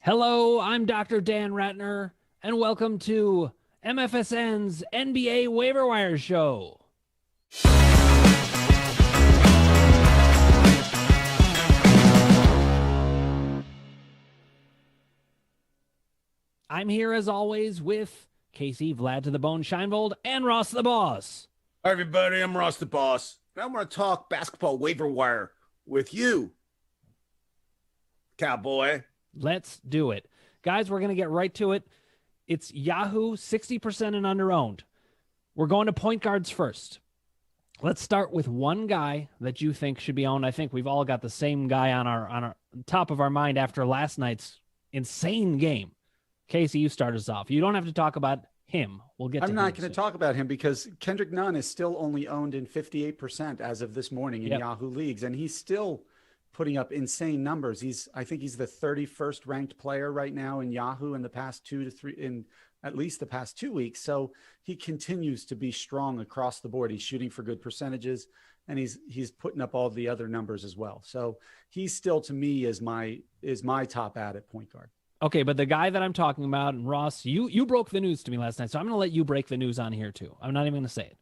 Hello, I'm Dr. Dan Ratner, and welcome to MFSN's NBA Waiver Wire Show. I'm here as always with Casey, Vlad to the Bone, Scheinvold, and Ross the Boss. Hi, everybody. I'm Ross the Boss. And I want to talk basketball waiver wire with you, cowboy. Let's do it. Guys, we're going to get right to it. It's Yahoo 60% and under owned. We're going to point guards first. Let's start with one guy that you think should be owned. I think we've all got the same guy on our top of our mind after last night's insane game. Casey, you start us off. You don't have to talk about him. We'll get to him. I'm not going to talk about him because Kendrick Nunn is still only owned in 58% as of this morning in Yahoo leagues, and he's still putting up insane numbers. I think he's the 31st ranked player right now in Yahoo in the past at least the past 2 weeks. So he continues to be strong across the board. He's shooting for good percentages, and he's putting up all the other numbers as well. So he's still, to me, is my top ad at point guard. Okay, but the guy that I'm talking about, and Ross, you broke the news to me last night, so I'm going to let you break the news on here too. I'm not even going to say it.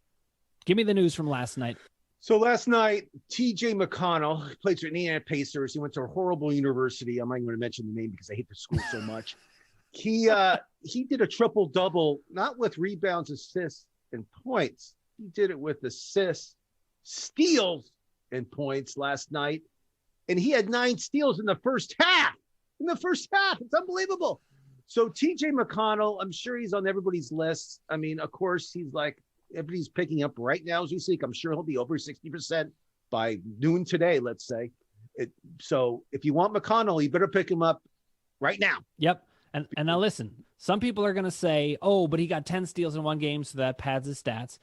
Give me the news from last night. So last night, TJ Mcconnell played for the Indiana Pacers. He went to a horrible university. I'm not even going to mention the name because I hate the school so much. He did a triple-double, not with rebounds, assists, and points. He did it with assists, steals, and points last night. And he had 9 steals in the first half. It's unbelievable. So TJ McConnell, I'm sure he's on everybody's list. I mean, of course, he's like, everybody's picking up right now as we speak. I'm sure he'll be over 60% by noon today, let's say. So if you want McConnell, you better pick him up right now. Yep. And now listen, some people are going to say, oh, but he got 10 steals in one game, so that pads his stats.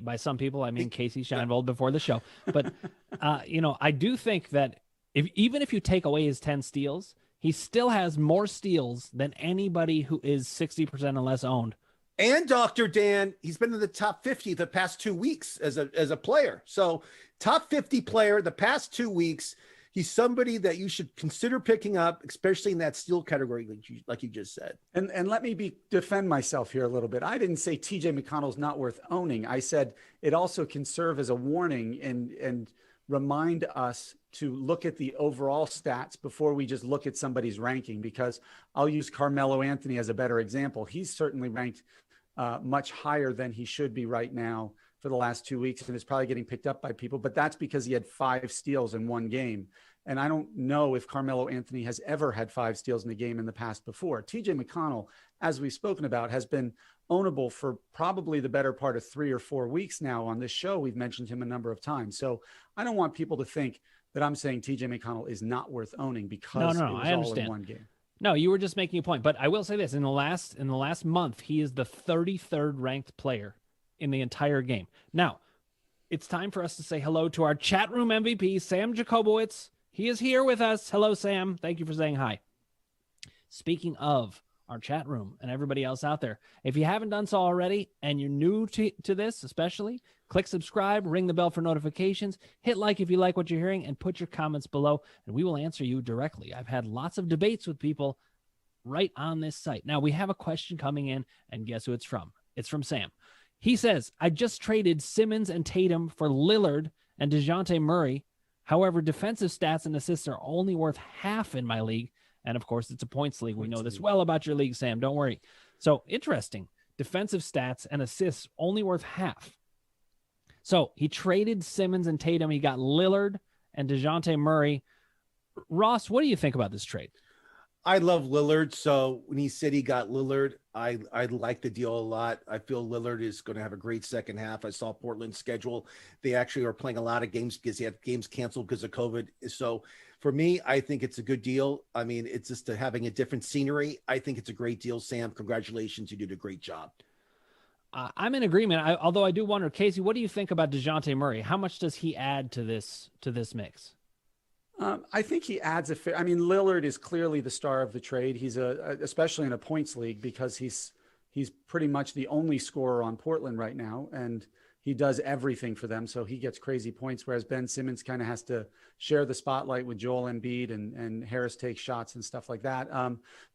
By some people, I mean Casey Scheinvold before the show. But, I do think that even if you take away his 10 steals, he still has more steals than anybody who is 60% and less owned. And Dr. Dan, he's been in the top 50 the past 2 weeks as a player. So top 50 player the past 2 weeks. He's somebody that you should consider picking up, especially in that steal category, like you just said. And let me defend myself here a little bit. I didn't say TJ McConnell's not worth owning. I said it also can serve as a warning and remind us to look at the overall stats before we just look at somebody's ranking, because I'll use Carmelo Anthony as a better example. He's certainly ranked much higher than he should be right now for the last 2 weeks, and is probably getting picked up by people, but that's because he had 5 steals in one game. And I don't know if Carmelo Anthony has ever had 5 steals in a game in the past before. TJ McConnell, as we've spoken about, has been ownable for probably the better part of 3 or 4 weeks now on this show. We've mentioned him a number of times. So I don't want people to think that I'm saying TJ McConnell is not worth owning because it was I understand. all in one game. No, you were just making a point. But I will say this, in the last month, he is the 33rd ranked player in the entire game. Now, it's time for us to say hello to our chat room MVP, Sam Jacobowitz. He is here with us. Hello, Sam. Thank you for saying hi. Speaking of our chat room and everybody else out there, if you haven't done so already and you're new to this especially, click subscribe, ring the bell for notifications, hit like if you like what you're hearing, and put your comments below, and we will answer you directly. I've had lots of debates with people right on this site. Now, we have a question coming in, and guess who it's from? It's from Sam. He says, I just traded Simmons and Tatum for Lillard and Dejante Murray. However, defensive stats and assists are only worth half in my league. And of course, it's a points league. We know this well about your league, Sam. Don't worry. So interesting. Defensive stats and assists only worth half. So he traded Simmons and Tatum. He got Lillard and Dejante Murray. Ross, what do you think about this trade? I love Lillard. So when he said he got Lillard, I like the deal a lot. I feel Lillard is going to have a great second half. I saw Portland's schedule. They actually are playing a lot of games because they had games canceled because of COVID. So for me, I think it's a good deal. I mean, it's just having a different scenery. I think it's a great deal, Sam. Congratulations. You did a great job. I'm in agreement. Although I do wonder, Casey, what do you think about Dejante Murray? How much does he add to this mix? I think he adds Lillard is clearly the star of the trade. He's especially in a points league, because he's pretty much the only scorer on Portland right now. And he does everything for them. So he gets crazy points, whereas Ben Simmons kind of has to share the spotlight with Joel Embiid, and Harris takes shots and stuff like that.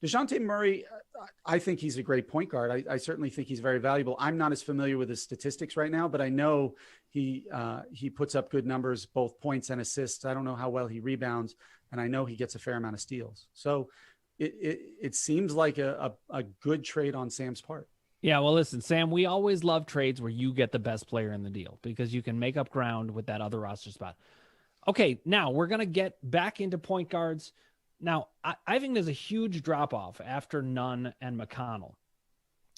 Dejante Murray, I think he's a great point guard. I certainly think he's very valuable. I'm not as familiar with his statistics right now, but I know he puts up good numbers, both points and assists. I don't know how well he rebounds, and I know he gets a fair amount of steals. So it seems like a good trade on Sam's part. Yeah, well, listen, Sam, we always love trades where you get the best player in the deal because you can make up ground with that other roster spot. Okay, now we're going to get back into point guards. Now, I think there's a huge drop-off after Nunn and Mcconnell.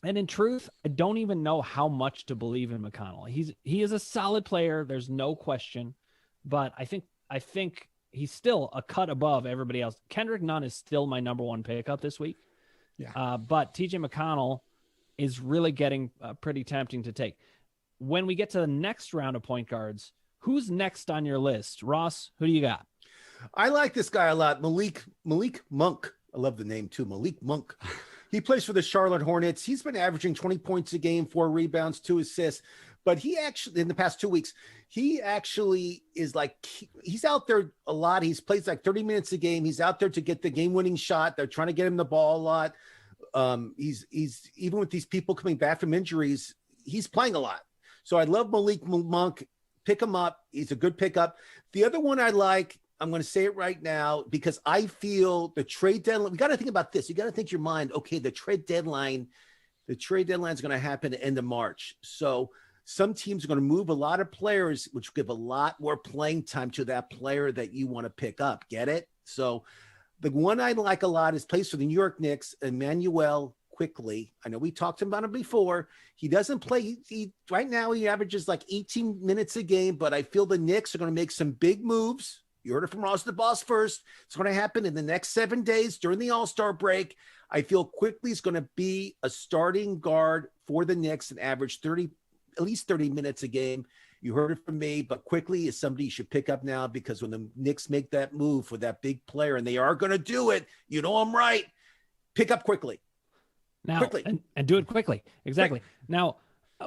And in truth, I don't even know how much to believe in Mcconnell. He is a solid player, there's no question, but I think he's still a cut above everybody else. Kendrick Nunn is still my number one pickup this week. Yeah. But TJ McConnell is really getting pretty tempting to take. When we get to the next round of point guards, who's next on your list? Ross, who do you got? I like this guy a lot. Malik Monk. I love the name too. Malik Monk. He plays for the Charlotte Hornets. He's been averaging 20 points a game, 4 rebounds, 2 assists. But he actually, in the past 2 weeks, he actually is like, he's out there a lot. He's plays like 30 minutes a game. He's out there to get the game-winning shot. They're trying to get him the ball a lot. He's even with these people coming back from injuries, he's playing a lot. So I love Malik Monk. Pick him up. He's a good pickup. The other one I like, I'm going to say it right now because I feel the trade deadline. We got to think about this. You got to think your mind. Okay, the trade deadline is going to happen at the end of March. So some teams are going to move a lot of players, which give a lot more playing time to that player that you want to pick up. Get it? So the one I like a lot is plays for the New York Knicks, Emmanuel Quickly. I know we talked about him before. He doesn't play. He right now he averages like 18 minutes a game, but I feel the Knicks are going to make some big moves. You heard it from Ross the Boss first. It's going to happen in the next 7 days during the All-Star break. I feel Quickly is going to be a starting guard for the Knicks and average at least 30 minutes a game. You heard it from me, but Quickly is somebody you should pick up now because when the Knicks make that move for that big player, and they are going to do it, you know I'm right, pick up Quickly. Now, quickly. And do it quickly. Exactly. Quick. Now,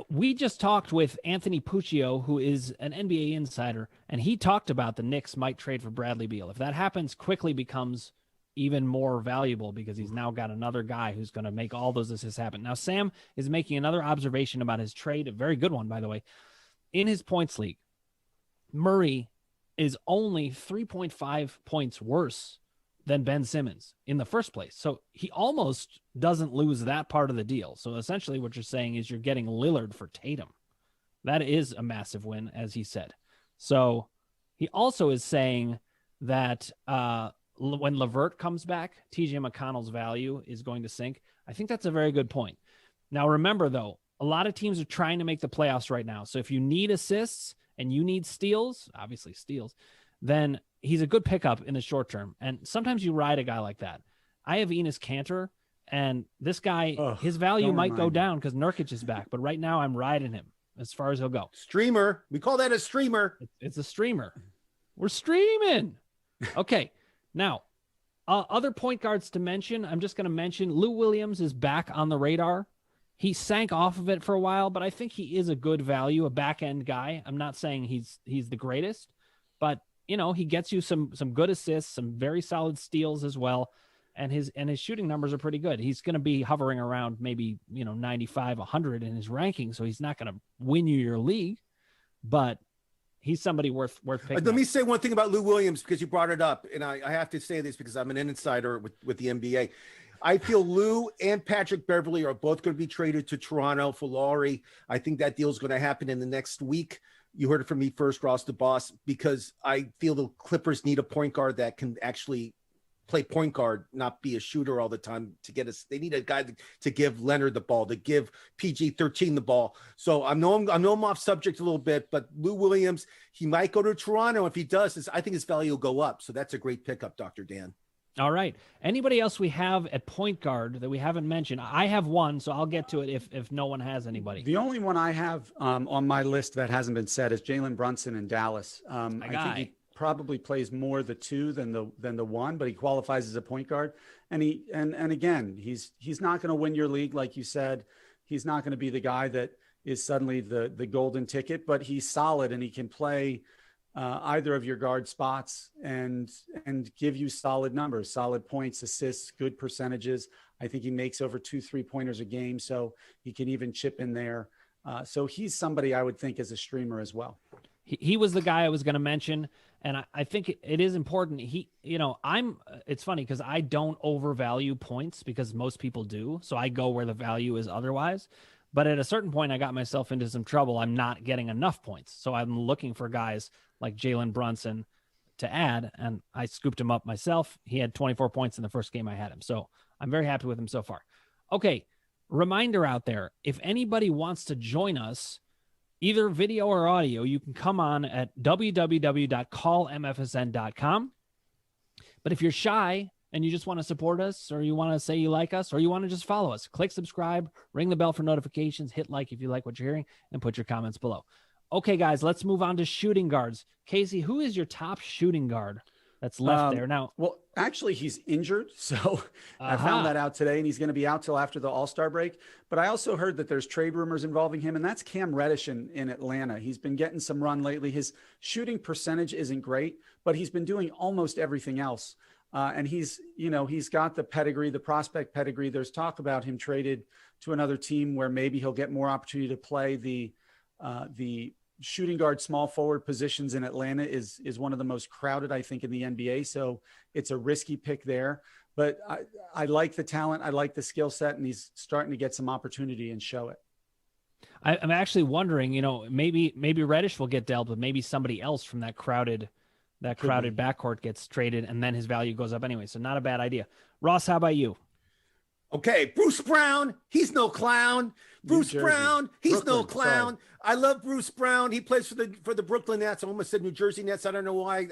we just talked with Anthony Puccio, who is an NBA insider, and he talked about the Knicks might trade for Bradley Beal. If that happens, Quickly becomes even more valuable because he's now got another guy who's going to make all those assists happen. Now, Sam is making another observation about his trade, a very good one, by the way. In his points league, Murray is only 3.5 points worse than Ben Simmons in the first place. So he almost doesn't lose that part of the deal. So essentially what you're saying is you're getting Lillard for Tatum. That is a massive win, as he said. So he also is saying that when LeVert comes back, TJ McConnell's value is going to sink. I think that's a very good point. Now, remember, though, a lot of teams are trying to make the playoffs right now. So if you need assists and you need steals, obviously steals, then he's a good pickup in the short term. And sometimes you ride a guy like that. I have Enes Kanter, and this guy, his value might go down because Nurkic is back. But right now I'm riding him as far as he'll go. Streamer. We call that a streamer. It's a streamer. We're streaming. Okay. Now, other point guards to mention, I'm just going to mention Lou Williams is back on the radar. He sank off of it for a while, but I think he is a good value, a back-end guy. I'm not saying he's the greatest, but you know, he gets you some good assists, some very solid steals as well, and his shooting numbers are pretty good. He's going to be hovering around maybe, 95, 100 in his ranking, so he's not going to win you your league, but he's somebody worth picking Let me say one thing about Lou Williams because you brought it up, and I have to say this because I'm an insider with the NBA. I feel Lou and Patrick Beverley are both going to be traded to Toronto for Laurie. I think that deal is going to happen in the next week. You heard it from me first, Ross the Boss, because I feel the Clippers need a point guard that can actually play point guard, not be a shooter all the time to get us. They need a guy to give Leonard the ball, to give PG-13 the ball. So I know I'm off subject a little bit, but Lou Williams, he might go to Toronto. If he does, I think his value will go up. So that's a great pickup, Dr. Dan. All right. Anybody else we have at point guard that we haven't mentioned? I have one, so I'll get to it if no one has anybody. The only one I have on my list that hasn't been said is Jalen Brunson in Dallas. I think he probably plays more the 2 than the 1, but he qualifies as a point guard. And again, he's not going to win your league, like you said. He's not going to be the guy that is suddenly the golden ticket, but he's solid and he can play either of your guard spots and give you solid numbers, solid points, assists, good percentages. I think he makes over 2 3-pointers a game, so he can even chip in there. So he's somebody I would think as a streamer as well. He was the guy I was going to mention, and I think it is important. It's funny because I don't overvalue points because most people do, so I go where the value is otherwise. But at a certain point, I got myself into some trouble. I'm not getting enough points, so I'm looking for guys like Jalen Brunson to add, and I scooped him up myself. He had 24 points in the first game I had him, so I'm very happy with him so far. Okay, reminder out there, if anybody wants to join us, either video or audio, you can come on at www.callmfsn.com. But if you're shy and you just want to support us, or you want to say you like us, or you want to just follow us, click subscribe, ring the bell for notifications, hit like if you like what you're hearing, and put your comments below. Okay, guys, let's move on to shooting guards. Casey, who is your top shooting guard that's left there now? Well, actually, he's injured. So I found that out today, and he's going to be out till after the All-Star break. But I also heard that there's trade rumors involving him, and that's Cam Reddish in Atlanta. He's been getting some run lately. His shooting percentage isn't great, but he's been doing almost everything else. And he's got the pedigree, the prospect pedigree. There's talk about him traded to another team where maybe he'll get more opportunity to play. The shooting guard, small forward positions in Atlanta is one of the most crowded, I think, in the NBA. So it's a risky pick there, but I like the talent. I like the skill set, and he's starting to get some opportunity and show it. I'm actually wondering, maybe Reddish will get dealt, but maybe somebody else from that crowded backcourt gets traded, and then his value goes up anyway. So not a bad idea. Ross, how about you? Okay, Bruce Brown, he's no clown. Bruce Brown, he's Brooklyn, no clown. Sorry. I love Bruce Brown. He plays for the Brooklyn Nets. I almost said New Jersey Nets. I don't know why.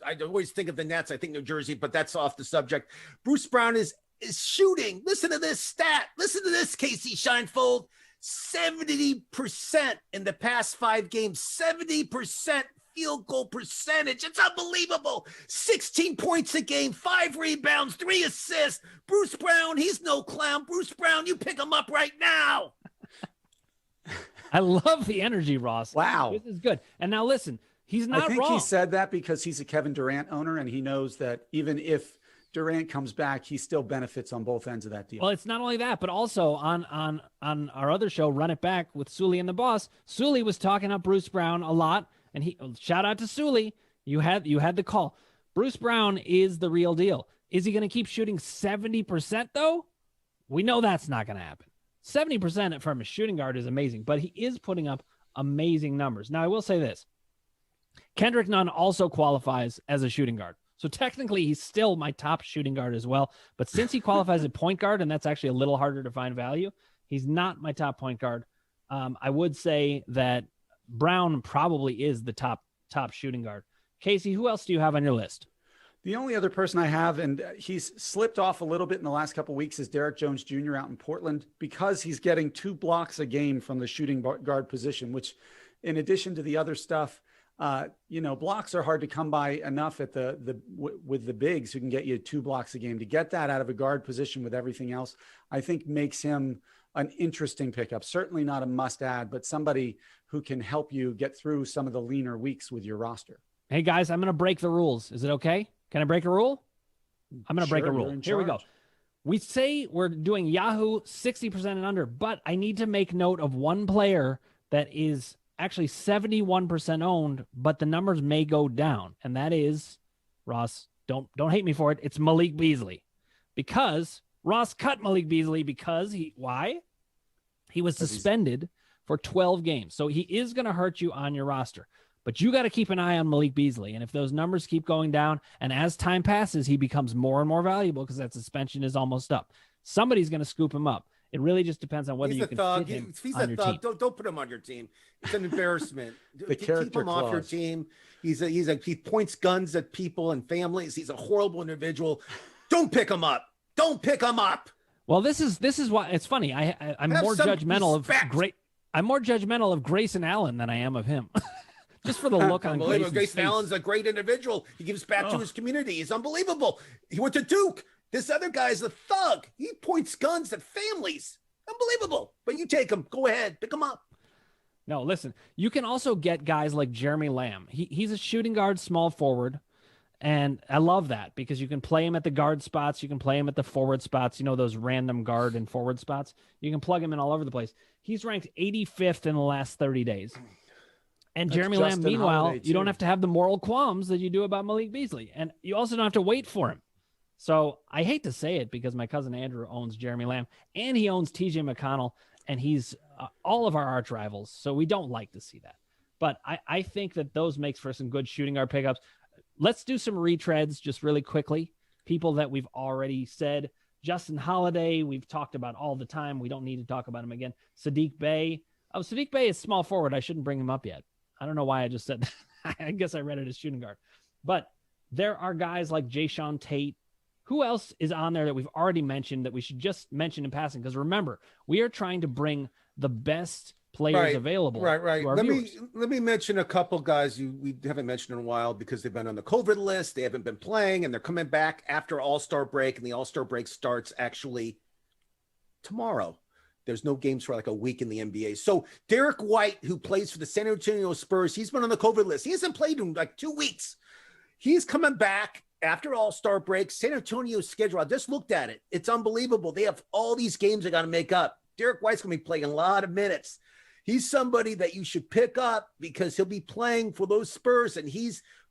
I always think of the Nets. I think New Jersey, but that's off the subject. Bruce Brown is shooting. Listen to this stat. Listen to this, Casey Scheinfold. 70% in the past 5 games. 70% field goal percentage. It's unbelievable. 16 points a game, 5 rebounds, 3 assists. Bruce Brown, he's no clown. Bruce Brown, you pick him up right now. I love the energy, Ross. Wow. This is good. And now listen, he's not wrong. I think he said that because he's a Kevin Durant owner, and he knows that even if Durant comes back, he still benefits on both ends of that deal. Well, it's not only that, but also on our other show, Run It Back with Sully and the Boss, Sully was talking up Bruce Brown a lot. And shout out to Sully. You had the call. Bruce Brown is the real deal. Is he going to keep shooting 70% though? We know that's not going to happen. 70% from a shooting guard is amazing, but he is putting up amazing numbers. Now I will say this. Kendrick Nunn also qualifies as a shooting guard. So technically he's still my top shooting guard as well. But since he qualifies at point guard, and that's actually a little harder to find value, he's not my top point guard. I would say that Brown probably is the top shooting guard. Casey, who else do you have on your list? The only other person I have, and he's slipped off a little bit in the last couple of weeks, is Derek Jones Jr. out in Portland, because he's getting 2 blocks a game from the shooting guard position, which in addition to the other stuff, blocks are hard to come by enough at with the bigs who can get you 2 blocks a game. To get that out of a guard position with everything else, I think makes him an interesting pickup. Certainly not a must add, but somebody who can help you get through some of the leaner weeks with your roster. Hey guys, I'm going to break the rules. Is it okay? Can I break a rule? I'm going to break a rule. Here we go. We say we're doing Yahoo 60% and under, but I need to make note of one player that is actually 71% owned, but the numbers may go down. And that is, Ross, don't hate me for it. It's Malik Beasley, because Ross cut Malik Beasley because why? He was suspended for 12 games. So he is going to hurt you on your roster, but you got to keep an eye on Malik Beasley. And if those numbers keep going down, and as time passes, he becomes more and more valuable because that suspension is almost up, somebody's going to scoop him up. It really just depends on whether you can fit him on your team. Don't put him on your team. It's an embarrassment. Keep him off your team. He points guns at people and families. He's a horrible individual. Don't pick him up. Don't pick him up. Well, this is why it's funny. I'm more judgmental of Grayson Allen than I am of him. Just for the look on Grayson's Grayson face. Allen's a great individual. He gives back to his community. He's unbelievable. He went to Duke. This other guy's a thug. He points guns at families. Unbelievable. But you take him. Go ahead. Pick him up. No, listen, you can also get guys like Jeremy Lamb. He's a shooting guard, small forward. And I love that because you can play him at the guard spots. You can play him at the forward spots, those random guard and forward spots. You can plug him in all over the place. He's ranked 85th in the last 30 days. And that's Jeremy Lamb, meanwhile, you don't have to have the moral qualms that you do about Malik Beasley. And you also don't have to wait for him. So I hate to say it because my cousin Andrew owns Jeremy Lamb and he owns TJ McConnell and he's all of our arch rivals. So we don't like to see that. But I think that those makes for some good shooting guard pickups. Let's do some retreads just really quickly. People that we've already said. Justin Holiday, we've talked about all the time. We don't need to talk about him again. Sadiq Bey. Oh, Sadiq Bey is small forward. I shouldn't bring him up yet. I don't know why I just said that. I guess I read it as shooting guard. But there are guys like Jayshawn Tate. Who else is on there that we've already mentioned that we should just mention in passing? Because remember, we are trying to bring the best players available. Right. To our viewers. Let me mention a couple guys we haven't mentioned in a while because they've been on the COVID list. They haven't been playing, and they're coming back after All-Star break, and the All-Star break starts actually tomorrow. There's no games for like a week in the NBA. So Derek White, who plays for the San Antonio Spurs, he's been on the COVID list. He hasn't played in like 2 weeks. He's coming back after All-Star break. San Antonio's schedule, I just looked at it. It's unbelievable. They have all these games they got to make up. Derek White's going to be playing a lot of minutes. He's somebody that you should pick up because he'll be playing for those Spurs. And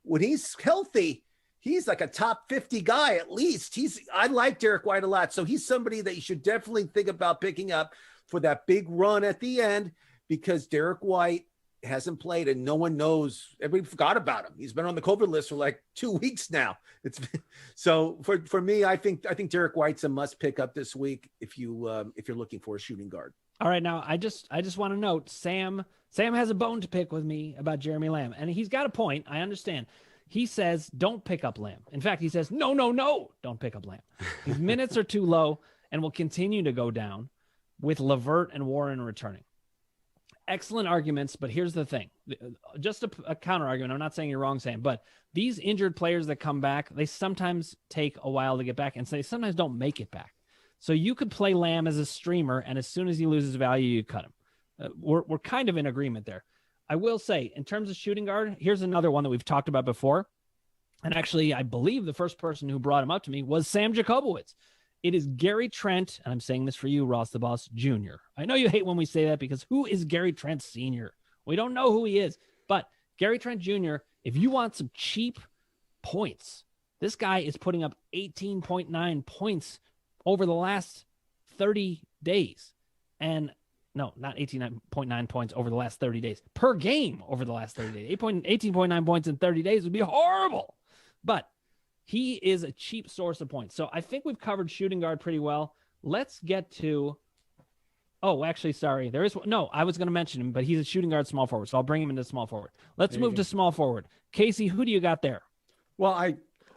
when he's healthy, he's like a top 50 guy at least. I like Derek White a lot. So he's somebody that you should definitely think about picking up for that big run at the end because Derek White hasn't played and no one knows. Everybody forgot about him. He's been on the COVID list for like 2 weeks now. So for me, I think Derek White's a must pick up this week if you're looking for a shooting guard. All right, now I just want to note Sam has a bone to pick with me about Jeremy Lamb, and he's got a point. I understand. He says don't pick up Lamb. In fact, he says no, don't pick up Lamb. His minutes are too low and will continue to go down with LeVert and Warren returning. Excellent arguments, but here's the thing. Just a counter argument. I'm not saying you're wrong, Sam, but these injured players that come back, they sometimes take a while to get back, and they sometimes don't make it back. So you could play Lamb as a streamer, and as soon as he loses value, you cut him. We're kind of in agreement there. I will say, in terms of shooting guard, here's another one that we've talked about before. And actually, I believe the first person who brought him up to me was Sam Jacobowitz. It is Gary Trent, and I'm saying this for you, Ross the Boss Jr. I know you hate when we say that because who is Gary Trent Sr.? We don't know who he is. But Gary Trent Jr., if you want some cheap points, this guy is putting up 18.9 points over the last 30 days. And no, not 18.9 points over the last 30 days. Per game over the last 30 days. 18.9 points in 30 days would be horrible. But he is a cheap source of points. So I think we've covered shooting guard pretty well. Let's get to... Oh, actually, sorry. There is... No, I was going to mention him, but he's a shooting guard small forward, so I'll bring him into small forward. Let's move to small forward. Casey, who do you got there? Well,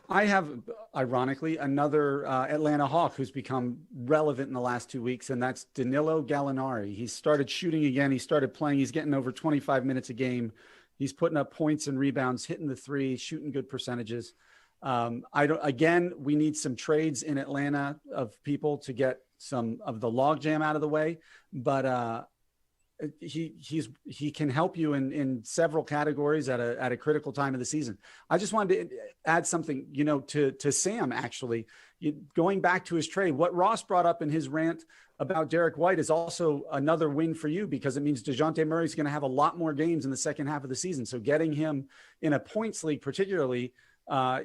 I have, ironically, another Atlanta Hawk who's become relevant in the last 2 weeks, and that's Danilo Gallinari. He started shooting again. He started playing. He's getting over 25 minutes a game. He's putting up points and rebounds, hitting the three, shooting good percentages. We need some trades in Atlanta of people to get some of the logjam out of the way, but he can help you in several categories at a critical time of the season. I just wanted to add something, to Sam, actually, going back to his trade. What Ross brought up in his rant about Derek White is also another win for you because it means Dejante Murray is going to have a lot more games in the second half of the season. So getting him in a points league, particularly,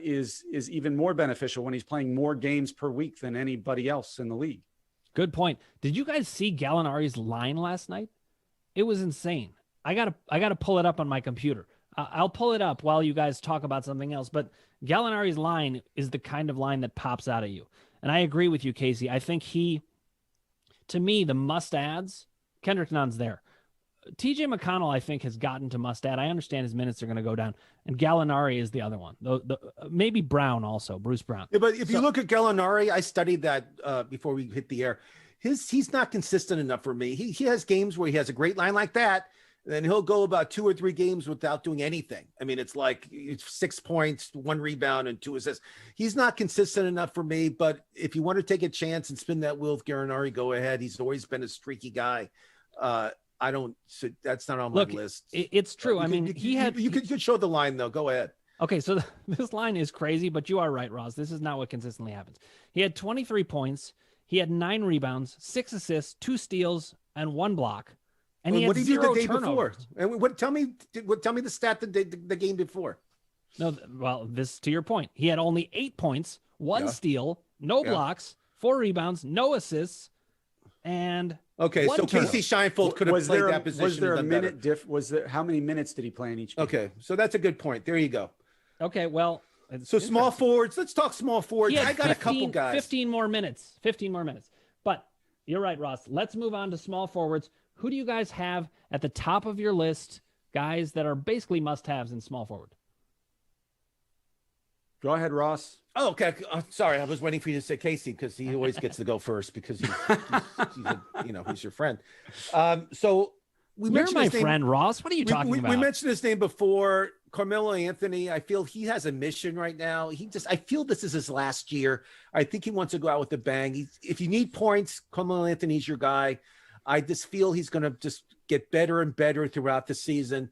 is even more beneficial when he's playing more games per week than anybody else in the league. Good point. Did you guys see Gallinari's line last night? It was insane. I gotta pull it up on my computer. I'll pull it up while you guys talk about something else. But Gallinari's line is the kind of line that pops out at you. And I agree with you, Casey. I think to me, the must-adds, Kendrick Nunn's there. TJ McConnell, I think, has gotten to must-add. I understand his minutes are going to go down. And Gallinari is the other one. Maybe Brown also, Bruce Brown. Yeah, but if you look at Gallinari, I studied that before we hit the air. He's not consistent enough for me. He has games where he has a great line like that, then he'll go about 2 or 3 games without doing anything. I mean, it's like 6 points, 1 rebound, and 2 assists. He's not consistent enough for me, but if you want to take a chance and spin that wheel with Gallinari, go ahead. He's always been a streaky guy. I don't. So that's not on my list. It's true. I mean, you could show the line though. Go ahead. Okay, so this line is crazy, but you are right, Ross. This is not what consistently happens. He had 23 points. He had 9 rebounds, 6 assists, 2 steals, and 1 block. And he had what did he do 0 the day turnovers. before? And tell me the stat the game before. No, well, this to your point. He had only 8 points, 1 steal, no blocks, 4 rebounds, no assists, and okay. So Casey Scheinfeld could have played that position. Was there a minute how many minutes did he play in each game? Okay, so that's a good point. There you go. Okay, well, so small forwards. Let's talk small forwards. I got 15, a couple guys. 15 more minutes. But you're right, Ross. Let's move on to small forwards. Who do you guys have at the top of your list? Guys that are basically must-haves in small forward. Go ahead, Ross. Oh, okay. Sorry, I was waiting for you to say Casey because he always gets to go first because he's your friend. So you're my friend, Ross. What are you talking about? We mentioned his name before. Carmelo Anthony. I feel he has a mission right now. I feel this is his last year. I think he wants to go out with a bang. If you need points, Carmelo Anthony's your guy. I just feel he's going to just get better and better throughout the season.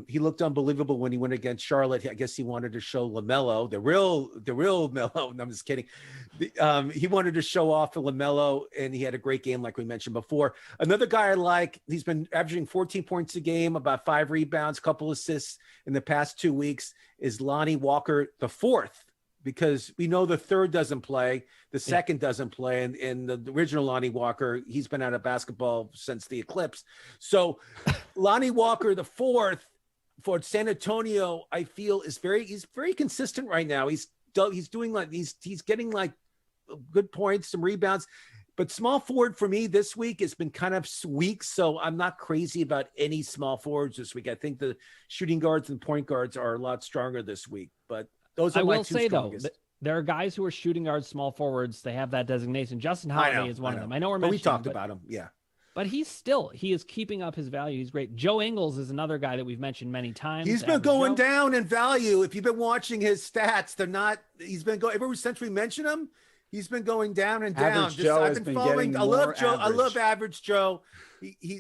He looked unbelievable when he went against Charlotte. I guess he wanted to show LaMelo, the real Melo. No, I'm just kidding. He wanted to show off LaMelo, and he had a great game, like we mentioned before. Another guy I like, he's been averaging 14 points a game, about 5 rebounds, couple assists in the past 2 weeks, is Lonnie Walker, the 4th, because we know the 3rd doesn't play, the 2nd doesn't play, and the original Lonnie Walker, he's been out of basketball since the eclipse. So Lonnie Walker, the 4th for San Antonio, I feel he's very consistent right now. He's doing like he's getting like good points, some rebounds, but small forward for me this week has been kind of weak. So I'm not crazy about any small forwards this week. I think the shooting guards and point guards are a lot stronger this week, but those are my two strongest. Though, there are guys who are shooting guards, small forwards. They have that designation. Justin Holiday is one of them. I know we're mentioning, we talked about him. Yeah. But he is keeping up his value. He's great. Joe Ingles is another guy that we've mentioned many times. He's been going down in value. If you've been watching his stats, he's been going, ever since we mentioned him, he's been going down and down. I've been following. I love Joe. I love average Joe.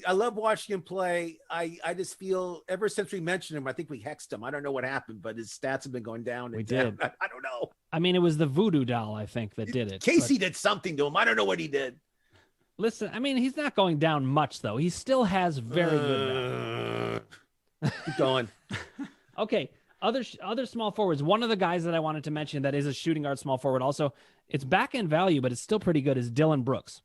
I love watching him play. I just feel ever since we mentioned him, I think we hexed him. I don't know what happened, but his stats have been going down. We did. I don't know. I mean, it was the voodoo doll, I think, that did it. Casey did something to him. I don't know what he did. Listen, I mean, he's not going down much, though. He still has very good value. Keep going. Okay, other small forwards. One of the guys that I wanted to mention that is a shooting guard small forward also, it's back-end value, but it's still pretty good, is Dylan Brooks.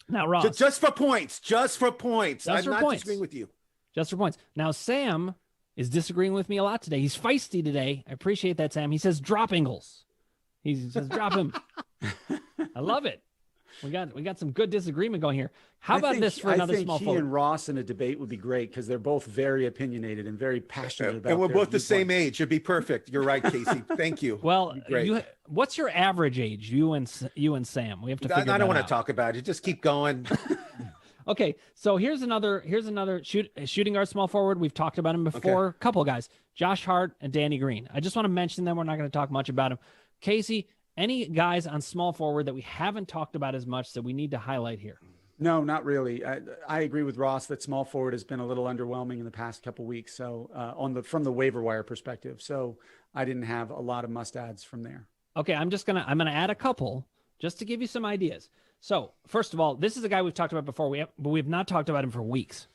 Now, Ross. Just for points. I'm not disagreeing with you. Just for points. Now, Sam is disagreeing with me a lot today. He's feisty today. I appreciate that, Sam. He says, drop Ingles. He says, drop him. I love it. We got some good disagreement going here. How about this for another small forward? He and Ross in a debate would be great because they're both very opinionated and very passionate about. And we're both the same age. It'd be perfect. You're right, Casey. Thank you. Well, what's your average age? You and Sam. We have to figure that out. I don't want to talk about it. Just keep going. Okay, so here's another shooting guard small forward. We've talked about him before. Okay. A couple of guys, Josh Hart and Danny Green. I just want to mention them. We're not going to talk much about them. Casey, any guys on small forward that we haven't talked about as much that we need to highlight here? No, not really. I agree with Ross that small forward has been a little underwhelming in the past couple of weeks. So from the waiver wire perspective, so I didn't have a lot of must adds from there. Okay, I'm gonna add a couple just to give you some ideas. So first of all, this is a guy we've talked about before, but we've not talked about him for weeks.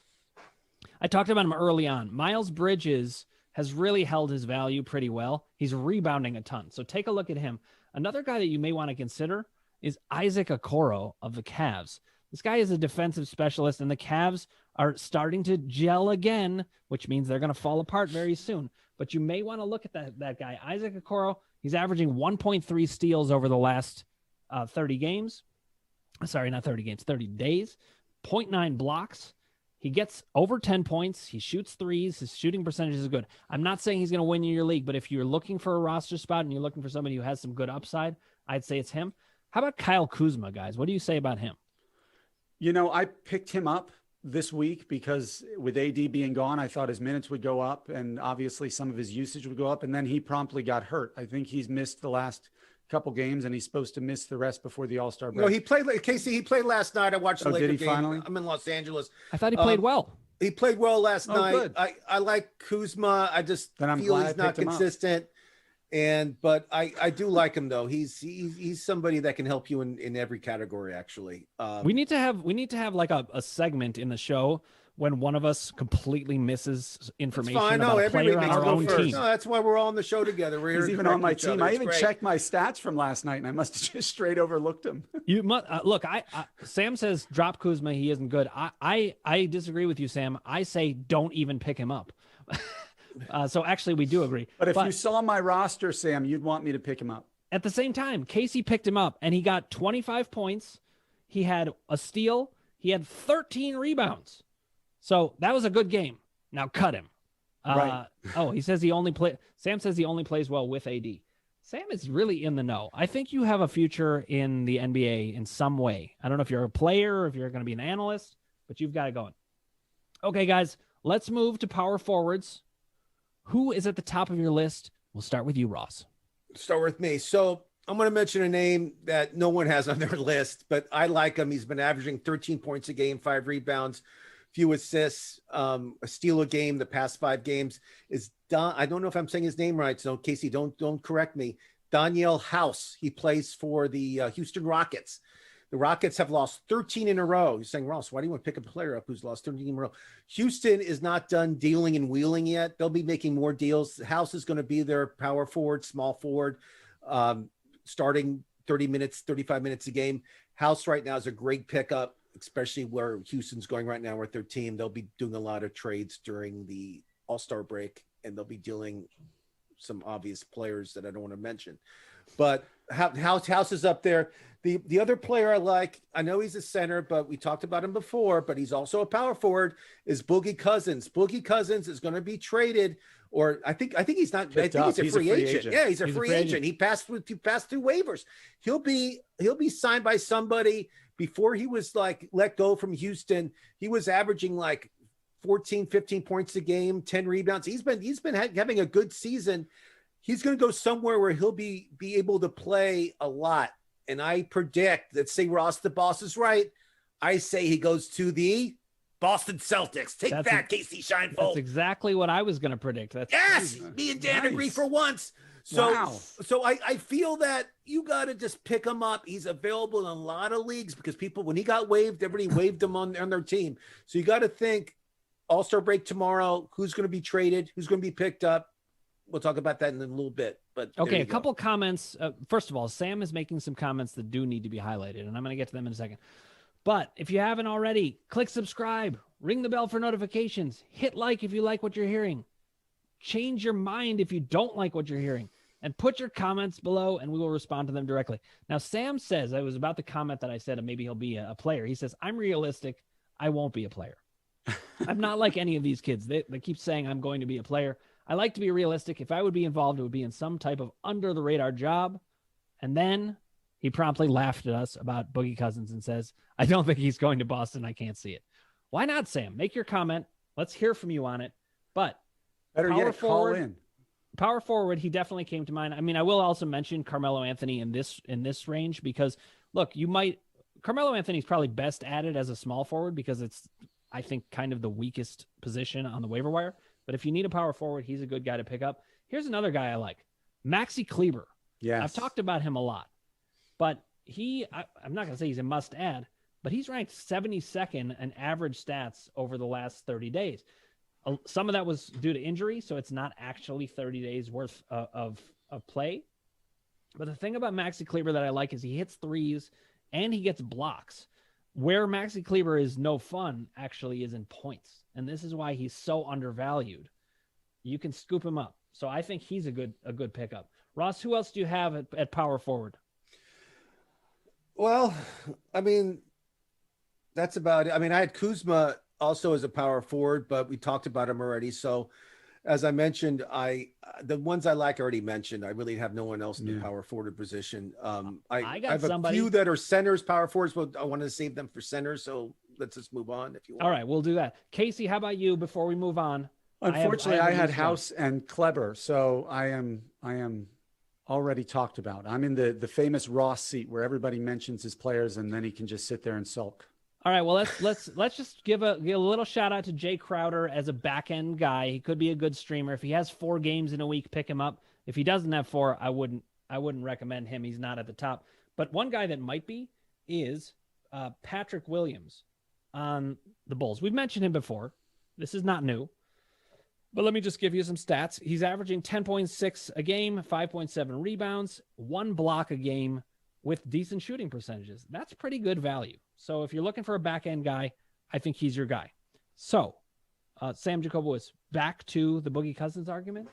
I talked about him early on. Miles Bridges has really held his value pretty well. He's rebounding a ton. So take a look at him. Another guy that you may want to consider is Isaac Okoro of the Cavs. This guy is a defensive specialist, and the Cavs are starting to gel again, which means they're going to fall apart very soon. But you may want to look at that guy, Isaac Okoro. He's averaging 1.3 steals over the last 30 games. Sorry, not 30 games, 30 days. 0.9 blocks. He gets over 10 points. He shoots threes. His shooting percentage is good. I'm not saying he's going to win your league, but if you're looking for a roster spot and you're looking for somebody who has some good upside, I'd say it's him. How about Kyle Kuzma, guys? What do you say about him? You know, I picked him up this week because with AD being gone, I thought his minutes would go up and obviously some of his usage would go up. And then he promptly got hurt. I think he's missed the last couple games and he's supposed to miss the rest before the All-Star break. No, he played, Casey, he played last night. I watched the Lakers game. Finally? I'm in Los Angeles. I thought he played well. He played well last night. Good. I like Kuzma. I just Then I'm feel glad he's I not picked him up. consistent. But I do like him though. He's somebody that can help you in every category, actually. We need to have like a segment in the show when one of us completely misses information about a player on our own team. No, that's why we're all on the show together. We're He's here even to on my correct each team. other. I It's even great. checked my stats from last night and I must have just straight overlooked him. You must look. Sam says drop Kuzma. He isn't good. I disagree with you, Sam. I say don't even pick him up. So actually, we do agree. But if you saw my roster, Sam, you'd want me to pick him up. At the same time, Casey picked him up, and he got 25 points. He had a steal. He had 13 rebounds. So that was a good game. Now cut him. Right. He says Sam says he only plays well with AD. Sam is really in the know. I think you have a future in the NBA in some way. I don't know if you're a player or if you're going to be an analyst, but you've got it going. Okay, guys, let's move to power forwards. Who is at the top of your list? We'll start with you, Ross. Start with me. So I'm going to mention a name that no one has on their list, but I like him. He's been averaging 13 points a game, 5 rebounds, few assists, a steal a game the past 5 games. Is Don? I don't know if I'm saying his name right, so Casey, don't correct me. Daniel House. He plays for the Houston Rockets. The Rockets have lost 13 in a row. You're saying, Ross, why do you want to pick a player up who's lost 13 in a row? Houston is not done dealing and wheeling yet. They'll be making more deals. House is going to be their power forward, small forward, starting 30 minutes, 35 minutes a game. House right now is a great pickup, especially where Houston's going right now with their team. They'll be doing a lot of trades during the All-Star break, and they'll be dealing some obvious players that I don't want to mention. But House is up there. The other player I like, I know he's a center, but we talked about him before, but he's also a power forward, is Boogie Cousins. Boogie Cousins is going to be traded, or I think he's not. I think he's a free agent. Yeah, he's a free agent. He passed through waivers. He'll be signed by somebody. Before he was like let go from Houston, he was averaging like 14, 15 points a game, 10 rebounds. He's been having a good season. He's going to go somewhere where he'll be able to play a lot. And I predict that, say Ross the boss is right. I say he goes to the Boston Celtics. Take that, Casey Scheinfeld. That's exactly what I was going to predict. Yes, me and Dan agree for once. So I feel that you got to just pick him up. He's available in a lot of leagues because people, when he got waived, everybody waived him on their team. So you got to think All-Star break tomorrow, who's going to be traded, who's going to be picked up. We'll talk about that in a little bit. But okay, a couple comments. First of all, Sam is making some comments that do need to be highlighted, and I'm going to get to them in a second. But if you haven't already, click subscribe, ring the bell for notifications, hit like if you like what you're hearing, change your mind if you don't like what you're hearing, and put your comments below, and we will respond to them directly. Now, Sam says, I was about the comment that I said, maybe he'll be a player. He says, I'm realistic. I won't be a player. I'm not like any of these kids. They keep saying I'm going to be a player. I like to be realistic. If I would be involved, it would be in some type of under-the-radar job. And then he promptly laughed at us about Boogie Cousins and says, I don't think he's going to Boston. I can't see it. Why not, Sam? Make your comment. Let's hear from you on it. But better yet, call in. Power forward, he definitely came to mind. I mean, I will also mention Carmelo Anthony in this range because, look, Carmelo Anthony's probably best at it as a small forward because it's, I think, kind of the weakest position on the waiver wire. But if you need a power forward, he's a good guy to pick up. Here's another guy I like, Maxi Klieber. Yes. I've talked about him a lot, but I'm not going to say he's a must add, but he's ranked 72nd in average stats over the last 30 days. Some of that was due to injury, so it's not actually 30 days worth of play. But the thing about Maxi Klieber that I like is he hits threes and he gets blocks. Where Maxi Klieber is no fun actually is in points. And this is why he's so undervalued. You can scoop him up. So I think he's a good pickup. Ross, who else do you have at power forward? Well, I mean, that's about it. I mean, I had Kuzma also as a power forward, but we talked about him already. So as I mentioned, the ones I like I already mentioned. I really have no one else in the power forward position. I have somebody. A few that are centers, power forwards, but I wanted to save them for centers. So let's just move on if you want. All right, we'll do that. Casey, how about you before we move on? Unfortunately, I had a House and Klieber, so I am already talked about. I'm in the famous Ross seat where everybody mentions his players and then he can just sit there and sulk. All right, well let's just give a little shout out to Jay Crowder as a back end guy. He could be a good streamer. If he has 4 games in a week, pick him up. If he doesn't have 4, I wouldn't recommend him. He's not at the top. But one guy that might be is Patrick Williams on the Bulls. We've mentioned him before. This is not new. But let me just give you some stats. He's averaging 10.6 a game, 5.7 rebounds, 1 block a game with decent shooting percentages. That's pretty good value. So if you're looking for a back-end guy, I think he's your guy. So Sam Jacobo is back to the Boogie Cousins argument.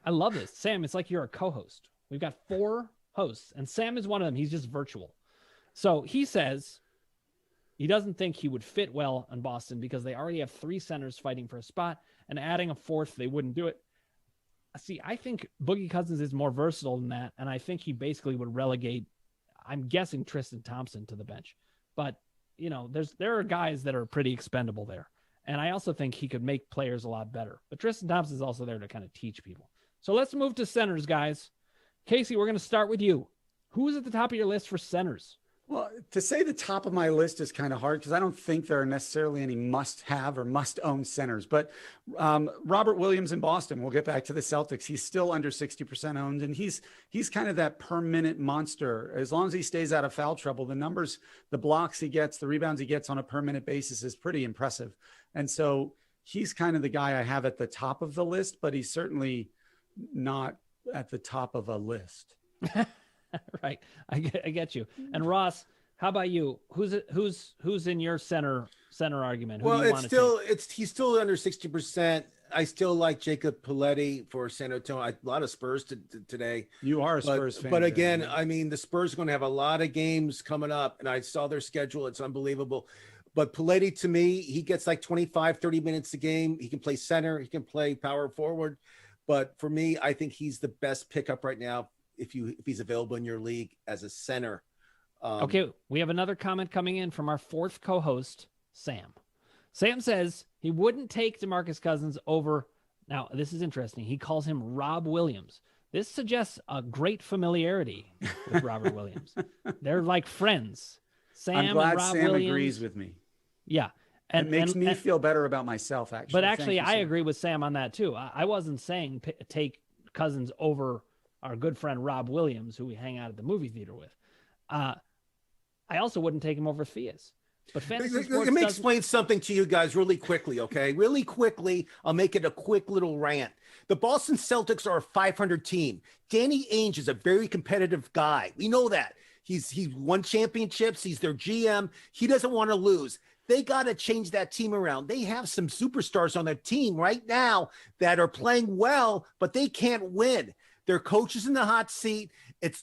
I love this. Sam, it's like you're a co-host. We've got 4 hosts, and Sam is one of them. He's just virtual. So he says he doesn't think he would fit well in Boston because they already have 3 centers fighting for a spot, and adding a 4th, they wouldn't do it. See, I think Boogie Cousins is more versatile than that, and I think he basically would relegate, I'm guessing, Tristan Thompson to the bench. But, you know, there are guys that are pretty expendable there. And I also think he could make players a lot better. But Tristan Thompson is also there to kind of teach people. So let's move to centers, guys. Casey, we're going to start with you. Who's at the top of your list for centers? Well, to say the top of my list is kind of hard because I don't think there are necessarily any must-have or must-own centers. But Robert Williams in Boston, we'll get back to the Celtics. He's still under 60% owned, and he's kind of that per-minute monster. As long as he stays out of foul trouble, the numbers, the blocks he gets, the rebounds he gets on a per-minute basis is pretty impressive. And so he's kind of the guy I have at the top of the list, but he's certainly not at the top of a list. Right. I get you. And Ross, how about you? Who's in your center argument? Who Well, do you he's still under 60%. I still like Jacob Piletti for San Antonio. A lot of Spurs today. You are a Spurs fan. But again, I mean, the Spurs are going to have a lot of games coming up, and I saw their schedule. It's unbelievable. But Piletti, to me, he gets like 25, 30 minutes a game. He can play center. He can play power forward. But for me, I think he's the best pickup right now if he's available in your league as a center. Okay, we have another comment coming in from our 4th co-host, Sam. Sam says he wouldn't take DeMarcus Cousins over. Now, this is interesting. He calls him Rob Williams. This suggests a great familiarity with Robert Williams. They're like friends. I'm glad and Rob Sam Williams agrees with me. Yeah. And it makes me feel better about myself, actually. But actually, I agree with Sam on that, too. I wasn't saying take Cousins over our good friend Rob Williams, who we hang out at the movie theater with. I also wouldn't take him over Theus. But fantasy sports let me explain something to you guys really quickly, okay? Really quickly, I'll make it a quick little rant. The Boston Celtics are a 500 team. Danny Ainge is a very competitive guy. We know that. He's won championships. He's their GM. He doesn't want to lose. They got to change that team around. They have some superstars on their team right now that are playing well, but they can't win. Their coach is in the hot seat.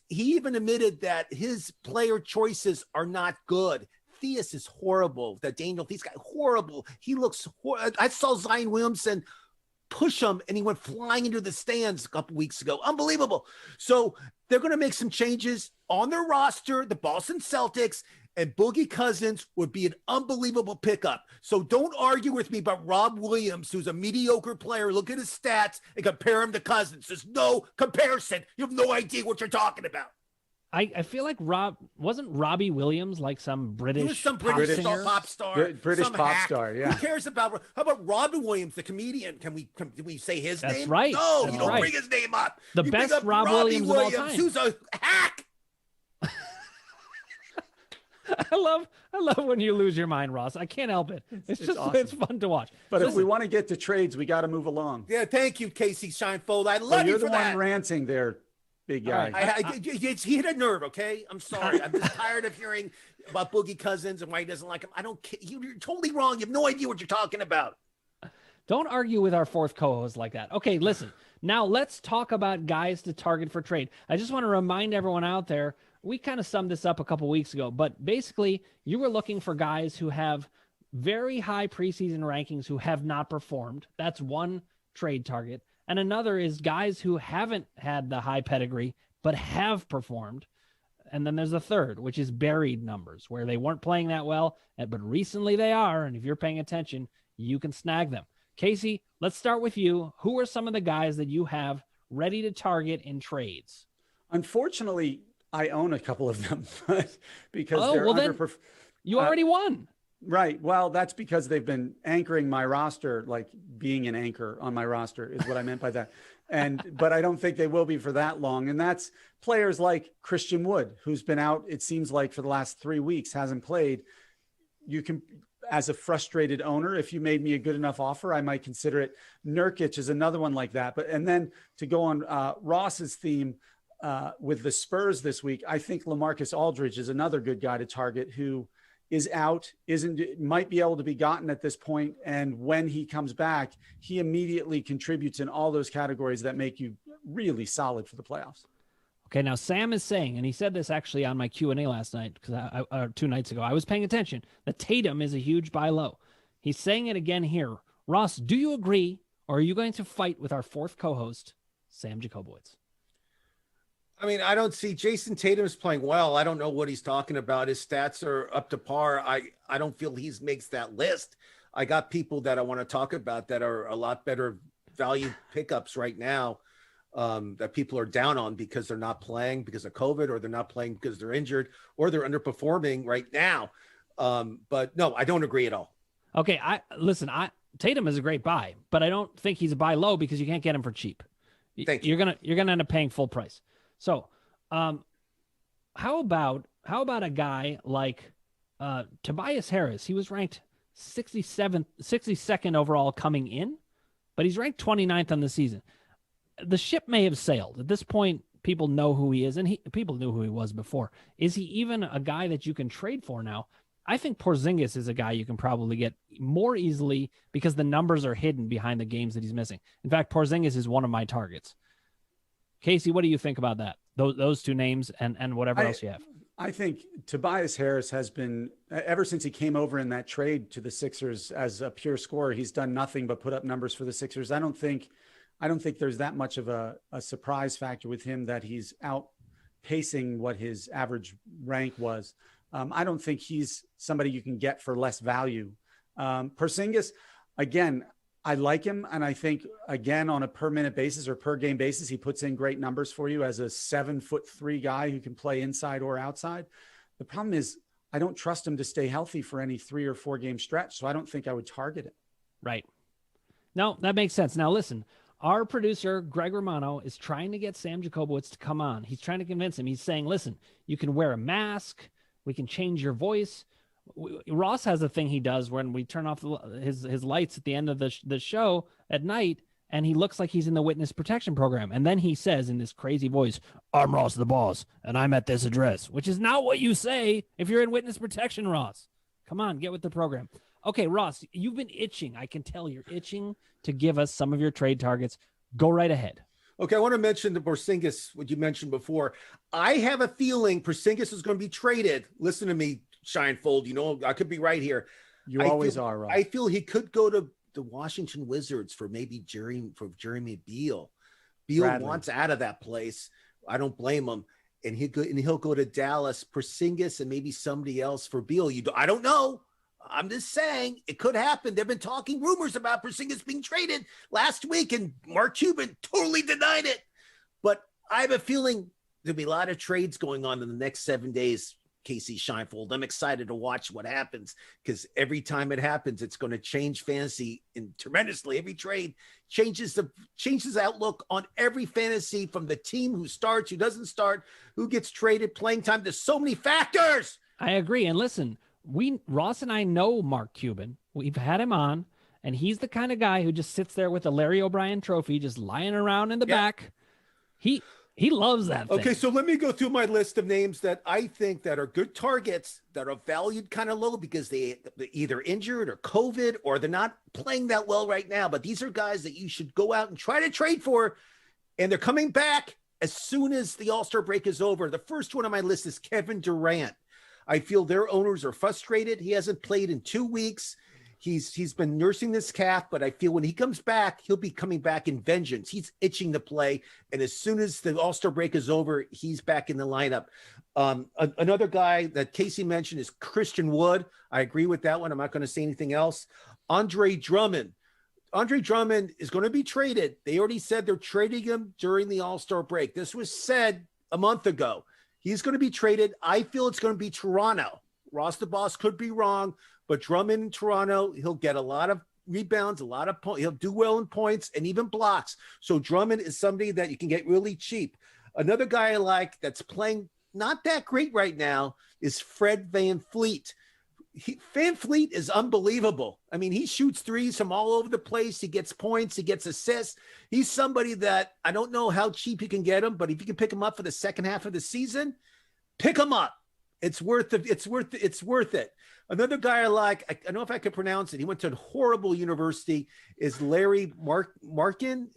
He even admitted that his player choices are not good. Theus is horrible. That Daniel Theus guy, horrible. He looks horrible. I saw Zion Williamson push him, and he went flying into the stands a couple weeks ago. Unbelievable. So they're going to make some changes on their roster. The Boston Celtics and Boogie Cousins would be an unbelievable pickup. So don't argue with me about Rob Williams, who's a mediocre player. Look at his stats and compare him to Cousins. There's no comparison. You have no idea what you're talking about. I feel like wasn't Robbie Williams like some British He was some pop British singer? pop star. British some pop hack. star, yeah. Who cares about, how about Robin Williams, the comedian? Can we say his name? That's right. No, That's you don't right. bring his name up. The You bring best up Rob Robbie Williams of all time. Who's a hack. I love when you lose your mind, Ross. I can't help it. It's just awesome. It's fun to watch. But if we want to get to trades, we got to move along. Yeah, thank you, Casey Scheinfold. I love you You're for the that. one ranting there, big guy. He hit a nerve, okay? I'm sorry. I'm just tired of hearing about Boogie Cousins and why he doesn't like him. I don't care. You're totally wrong. You have no idea what you're talking about. Don't argue with our 4th co-host like that. Okay, listen. Now let's talk about guys to target for trade. I just want to remind everyone out there, we kind of summed this up a couple weeks ago, but basically you were looking for guys who have very high preseason rankings who have not performed. That's one trade target. And another is guys who haven't had the high pedigree, but have performed. And then there's a third, which is buried numbers, where they weren't playing that well, but recently they are. And if you're paying attention, you can snag them. Casey, let's start with you. Who are some of the guys that you have ready to target in trades? Unfortunately, I own a couple of them because they're you already won. Right. Well, that's because they've been anchoring my roster, like being an anchor on my roster is what I meant by that. But I don't think they will be for that long. And that's players like Christian Wood, who's been out, it seems like, for the last 3 weeks, hasn't played. You can, as a frustrated owner, if you made me a good enough offer, I might consider it. Nurkic is another one like that. And then to go on Ross's theme with the Spurs this week, I think LaMarcus Aldridge is another good guy to target who is out, might be able to be gotten at this point. And when he comes back, he immediately contributes in all those categories that make you really solid for the playoffs. Okay, now Sam is saying, and he said this actually on my Q&A last night, because 2 nights ago, I was paying attention, that Tatum is a huge buy low. He's saying it again here. Ross, do you agree, or are you going to fight with our fourth co-host, Sam Jacobowitz? I mean, I don't see Jason Tatum's playing well. I don't know what he's talking about. His stats are up to par. I don't feel he makes that list. I got people that I want to talk about that are a lot better value pickups right now that people are down on because they're not playing because of COVID, or they're not playing because they're injured, or they're underperforming right now. But no, I don't agree at all. Okay, Tatum is a great buy, but I don't think he's a buy low because you can't get him for cheap. Thank you. You're gonna end up paying full price. So, how about a guy like Tobias Harris? He was ranked 62nd overall coming in, but he's ranked 29th on the season. The ship may have sailed. At this point, people know who he is, and people knew who he was before. Is he even a guy that you can trade for now? I think Porzingis is a guy you can probably get more easily because the numbers are hidden behind the games that he's missing. In fact, Porzingis is one of my targets. Casey, what do you think about that? Those two names and whatever else you have. I think Tobias Harris has been, ever since he came over in that trade to the Sixers as a pure scorer, he's done nothing but put up numbers for the Sixers. I don't think there's that much of a surprise factor with him that he's outpacing what his average rank was. I don't think he's somebody you can get for less value. Porzingis, again, I like him. And I think, again, on a per minute basis or per game basis, he puts in great numbers for you as a 7'3" guy who can play inside or outside. The problem is I don't trust him to stay healthy for any 3 or 4 game stretch. So I don't think I would target it. Right. No, that makes sense. Now, listen, our producer, Greg Romano, is trying to get Sam Jacobowitz to come on. He's trying to convince him. He's saying, listen, you can wear a mask. We can change your voice. Ross has a thing he does when we turn off his lights at the end of the show at night, and he looks like he's in the witness protection program. And then he says in this crazy voice, "I'm Ross the boss, and I'm at this address," which is not what you say if you're in witness protection, Ross. Come on, get with the program. Okay, Ross, you've been itching. I can tell you're itching to give us some of your trade targets. Go right ahead. Okay, I want to mention the Porzingis, what you mentioned before. I have a feeling Porzingis is going to be traded. Listen to me, Shinefold. You know, I could be right here. You always are, Rob. I feel he could go to the Washington Wizards for maybe Jeremy Beal. Beal wants out of that place. I don't blame him. And he'll go to Dallas, Porzingis, and maybe somebody else for Beal. I don't know. I'm just saying it could happen. They've been talking rumors about Porzingis being traded last week, and Mark Cuban totally denied it. But I have a feeling there'll be a lot of trades going on in the next 7 days, Casey Shinefold. I'm excited to watch what happens because every time it happens, it's going to change fantasy tremendously. Every trade changes the outlook on every fantasy, from the team who starts, who doesn't start, who gets traded, playing time. There's so many factors. I agree. And listen, Ross and I know Mark Cuban. We've had him on, and he's the kind of guy who just sits there with a Larry O'Brien trophy just lying around in the back. He loves that thing. Okay, so let me go through my list of names that I think that are good targets that are valued kind of low because they're either injured or COVID, or they're not playing that well right now. But these are guys that you should go out and try to trade for, and they're coming back as soon as the All-Star break is over. The first one on my list is Kevin Durant. I feel their owners are frustrated. He hasn't played in 2 weeks. He's been nursing this calf, but I feel when he comes back, he'll be coming back in vengeance. He's itching to play, and as soon as the All-Star break is over, he's back in the lineup. Another guy that Casey mentioned is Christian Wood. I agree with that one. I'm not going to say anything else. Andre Drummond. Andre Drummond is going to be traded. They already said they're trading him during the All-Star break. This was said a month ago. He's going to be traded. I feel it's going to be Toronto. Ross the Boss could be wrong, but Drummond in Toronto, he'll get a lot of rebounds, a lot of points. He'll do well in points and even blocks. So Drummond is somebody that you can get really cheap. Another guy I like that's playing not that great right now is Fred VanVleet. VanVleet is unbelievable. I mean, he shoots threes from all over the place. He gets points. He gets assists. He's somebody that I don't know how cheap you can get him, but if you can pick him up for the second half of the season, pick him up. It's worth it. It's worth it. Another guy I like, I don't know if I could pronounce it. He went to a horrible university, is Larry Markin.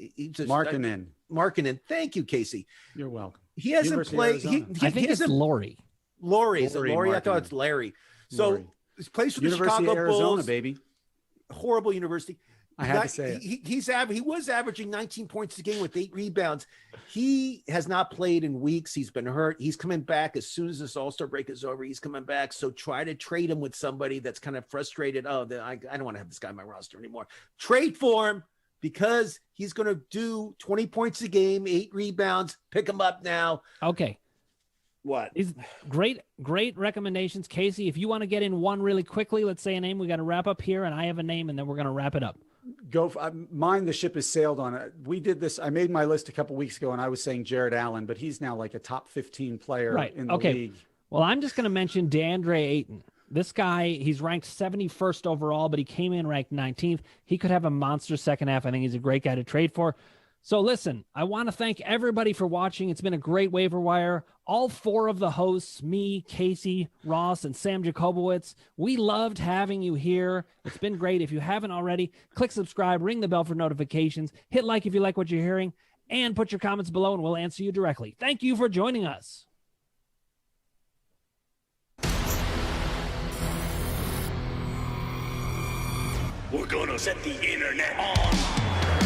Markin. Thank you, Casey. You're welcome. He hasn't played. I think it's Laurie. Laurie. Is it Laurie? I thought it's Larry. So he plays for the University Chicago of Arizona, Bulls. Baby. Horrible university. I had to say it. He was averaging 19 points a game with 8 rebounds. He has not played in weeks. He's been hurt. He's coming back as soon as this All-Star break is over. He's coming back. So try to trade him with somebody that's kind of frustrated. I don't want to have this guy on my roster anymore. Trade for him because he's going to do 20 points a game, 8 rebounds. Pick him up now. Okay. What? Great recommendations. Casey, if you want to get in one really quickly, let's say a name. We got to wrap up here, and I have a name, and then we're going to wrap it up. Mine, the ship has sailed on it. We did this. I made my list a couple weeks ago, and I was saying Jared Allen, but he's now like a top 15 player in the league. Well, I'm just going to mention DeAndre Ayton. This guy, he's ranked 71st overall, but he came in ranked 19th. He could have a monster second half. I think he's a great guy to trade for. So listen, I want to thank everybody for watching. It's been a great waiver wire. All 4 of the hosts, me, Casey, Ross, and Sam Jacobowitz, we loved having you here. It's been great. If you haven't already, click subscribe, ring the bell for notifications, hit like if you like what you're hearing, and put your comments below and we'll answer you directly. Thank you for joining us. We're gonna set the internet on